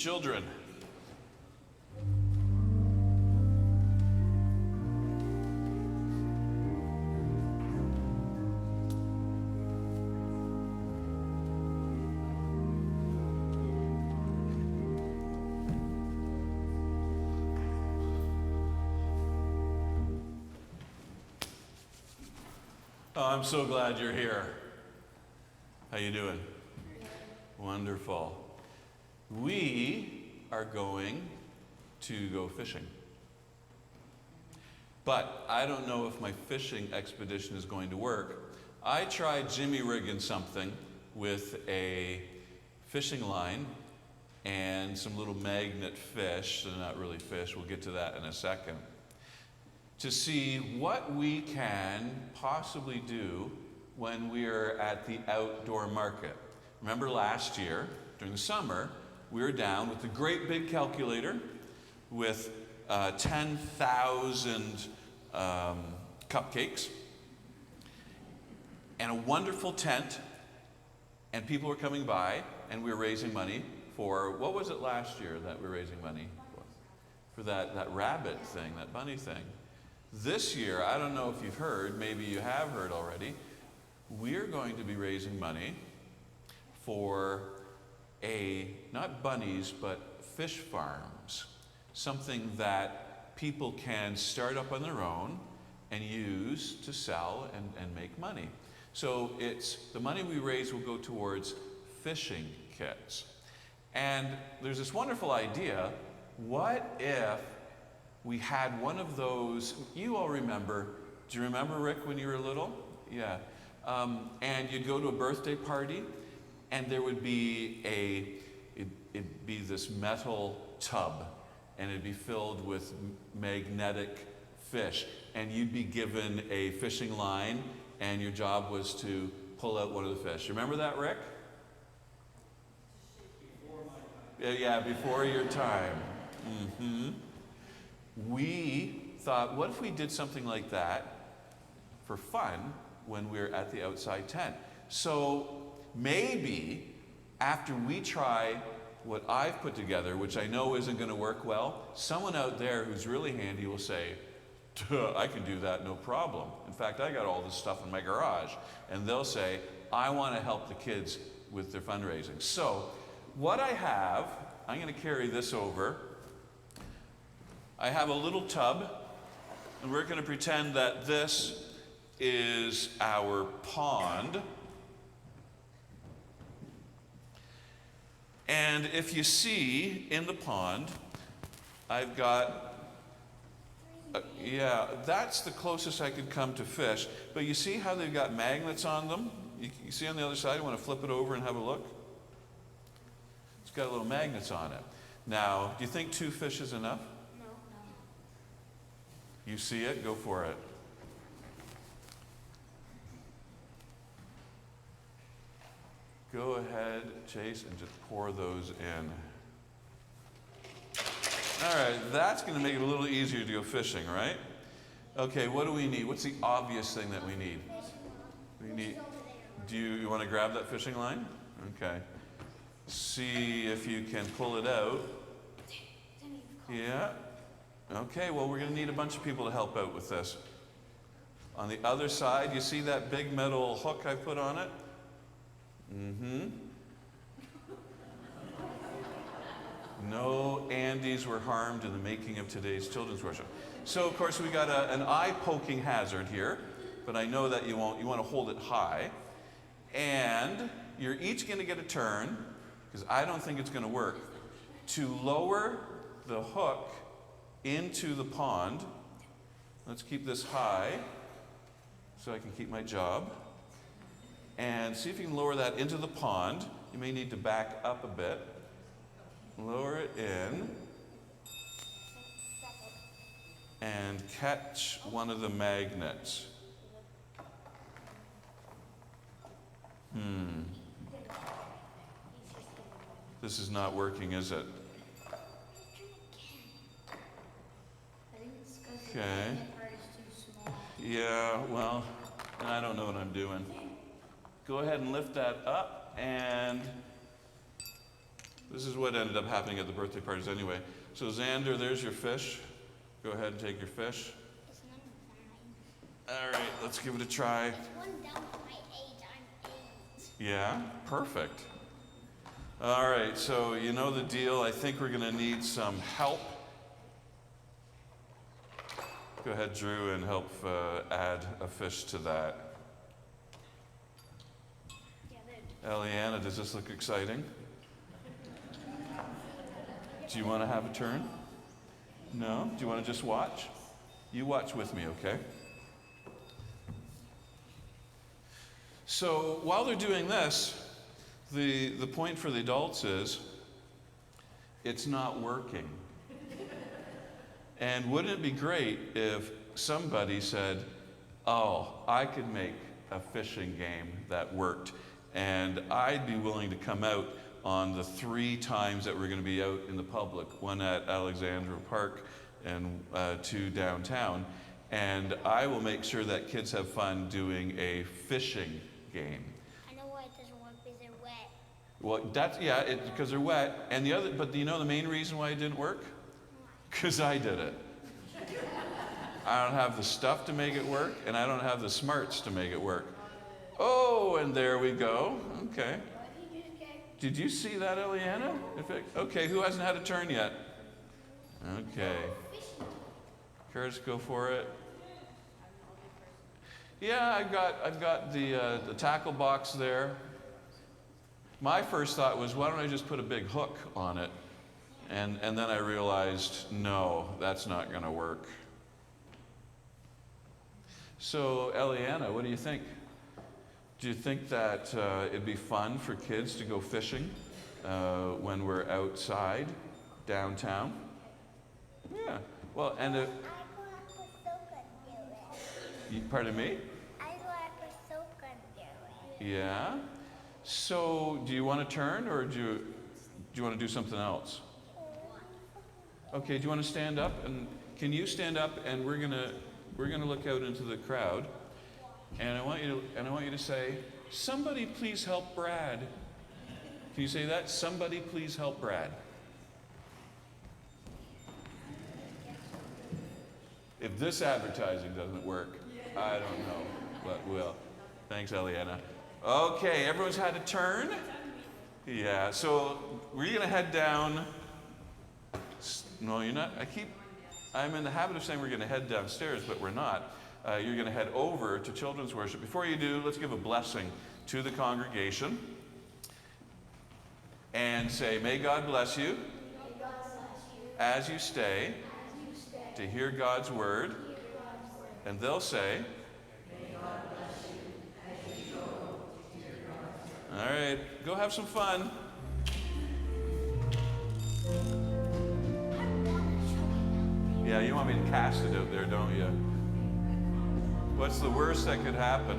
Children. Oh, I'm so glad you're here. How you doing? Wonderful. We are going to go fishing. But I don't know if my fishing expedition is going to work. I tried jimmy rigging something with a fishing line and some little magnet fish. They're not really fish, we'll get to that in a second. To see what we can possibly do when we're at the outdoor market. Remember last year, during the summer, we were down with a great big calculator with 10,000 cupcakes and a wonderful tent, and people were coming by, and we were raising money for, what was it last year that we were raising money for? For that rabbit thing, that bunny thing. This year, I don't know if you've heard, maybe you have heard already, we're going to be raising money for not bunnies, but fish farms. Something that people can start up on their own and use to sell and make money. So the money we raise will go towards fishing kits. And there's this wonderful idea, what if we had one of those, you all remember, do you remember, Rick, when you were little? Yeah. And you'd go to a birthday party, and there would be it'd be this metal tub, and it'd be filled with magnetic fish, and you'd be given a fishing line, and your job was to pull out one of the fish. Remember that, Rick? Before my time. Yeah, before your time. Mm-hmm. We thought, what if we did something like that for fun when we're at the outside tent? So maybe after we try what I've put together, which I know isn't going to work well, someone out there who's really handy will say, I can do that, no problem. In fact, I got all this stuff in my garage. And they'll say, I want to help the kids with their fundraising. So what I have, I'm going to carry this over. I have a little tub, and we're going to pretend that this is our pond. And if you see in the pond, I've got, yeah, that's the closest I could come to fish. But you see how they've got magnets on them? You see on the other side, you want to flip it over and have a look? It's got little magnets on it. Now, do you think 2 fish is enough? No. You see it? Go for it. Go ahead, Chase, and just pour those in. All right, that's going to make it a little easier to go fishing, right? Okay, what do we need? What's the obvious thing that we need? We need. Do you want to grab that fishing line? Okay. See if you can pull it out. Yeah. Okay, well, we're going to need a bunch of people to help out with this. On the other side, you see that big metal hook I put on it? Mm-hmm. No Andys were harmed in the making of today's children's worship. So, of course, we got an eye-poking hazard here, but I know that you won't. You want to hold it high. And you're each going to get a turn, because I don't think it's going to work, to lower the hook into the pond. Let's keep this high so I can keep my job. And see if you can lower that into the pond. You may need to back up a bit. Lower it in. And catch one of the magnets. This is not working, is it? Okay. Yeah, well, I don't know what I'm doing. Go ahead and lift that up, and This is what ended up happening at the birthday parties anyway. So Xander, there's your fish. Go ahead and take your fish. It's number 9. All right, let's give it a try. It's one down for my age. I'm 8. Yeah, perfect. All right, so you know the deal. I think we're gonna need some help. Go ahead, Drew, and help add a fish to that. Yeah, Eliana, does this look exciting? Do you want to have a turn? No? Do you want to just watch? You watch with me, okay? So while they're doing this, the point for the adults is it's not working. And wouldn't it be great if somebody said, oh, I could make a fishing game that worked, and I'd be willing to come out on the 3 times that we're going to be out in the public, one at Alexandra Park and 2 downtown, and I will make sure that kids have fun doing a fishing game. I know why it doesn't work, because they're wet. Well, that's, yeah, because they're wet. And the other, but do you know the main reason why it didn't work? Because I did it. I don't have the stuff to make it work, and I don't have the smarts to make it work. Oh, and there we go. Okay. Did you see that, Eliana? Okay, who hasn't had a turn yet? Okay. Curtis, go for it. Yeah, I've got the tackle box there. My first thought was, why don't I just put a big hook on it? And then I realized, no, that's not going to work. So, Eliana, what do you think? Do you think that it'd be fun for kids to go fishing when we're outside downtown? Yeah. Well, and pardon me? Yeah. So, do you want to turn, or do you want to do something else? Okay. Do you want to stand up? And can you stand up? And we're gonna look out into the crowd. And I want you to say, somebody please help Brad. Can you say that? Somebody please help Brad. If this advertising doesn't work, I don't know, but will. Thanks, Eliana. Okay, everyone's had a turn? Yeah, so we're gonna head down. No, you're not. I'm in the habit of saying we're gonna head downstairs, but we're not. You're going to head over to children's worship. Before you do, let's give a blessing to the congregation and say, may God bless you, as you stay to hear God's word. And they'll say, may God bless you as you go to hear God's word. All right, go have some fun. Yeah, you want me to cast it out there, don't you? What's the worst that could happen?